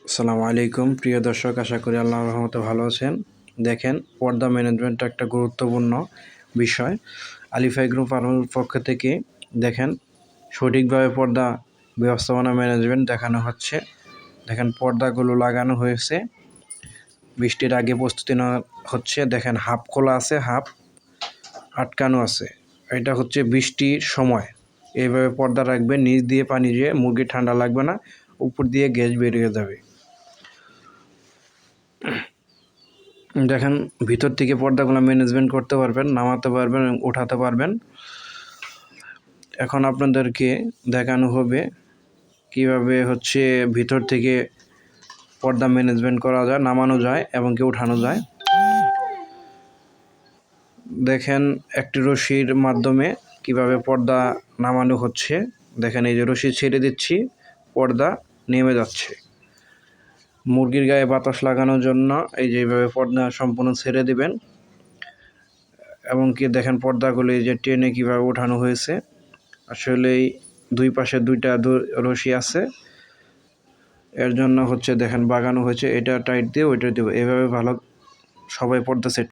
আসসালামু আলাইকুম প্রিয় দর্শক, আশা করি আল্লাহর রহমতে ভালো আছেন। দেখেন, পর্দা ম্যানেজমেন্ট একটা গুরুত্বপূর্ণ বিষয়। আলিফাই গ্রুপ ফার্মের পক্ষ থেকে দেখেন সঠিকভাবে পর্দা ব্যবস্থাপনা ম্যানেজমেন্ট দেখানো হচ্ছে। দেখেন, পর্দাগুলো লাগানো হয়েছে, বৃষ্টির আগে প্রস্তুতি নেওয়া হচ্ছে। দেখেন, হাফ খোলা আছে, হাফ আটকানো আছে। এটা হচ্ছে বৃষ্টির সময় এইভাবে পর্দা রাখবেন। নিচ দিয়ে পানি দিয়ে মুরগি ঠান্ডা লাগবে না, উপর দিয়ে গ্যাস বেরিয়ে যাবে। দেখেন, ভিতর থেকে পর্দাগুলো ম্যানেজমেন্ট করতে পারবেন, নামাতে পারবেন, উঠাতে পারবেন। এখন আপনাদেরকে দেখানো হবে কিভাবে হচ্ছে ভিতর থেকে পর্দা ম্যানেজমেন্ট করা যায়, নামানো যায় এবং কি উঠানো যায়। দেখেন, একটি রশির মাধ্যমে কিভাবে পর্দা নামানো হচ্ছে। দেখেন, এই যে রশি ছেড়ে দিচ্ছি, পর্দা নেমে যাচ্ছে। মুরগির গায়ে বাতাস লাগানোর জন্য এই যে এইভাবে পর্দা সম্পূর্ণ ছেড়ে দিবেন এবং কি দেখেন পর্দাগুলি যে টেনে কীভাবে ওঠানো হয়েছে। আসলেই দুই পাশে দুইটা রশি আছে, এর জন্য হচ্ছে দেখেন বাগানো হয়েছে। এটা টাইট দিয়ে ওইটা দেবো, এভাবে ভালো সবাই পর্দা সেট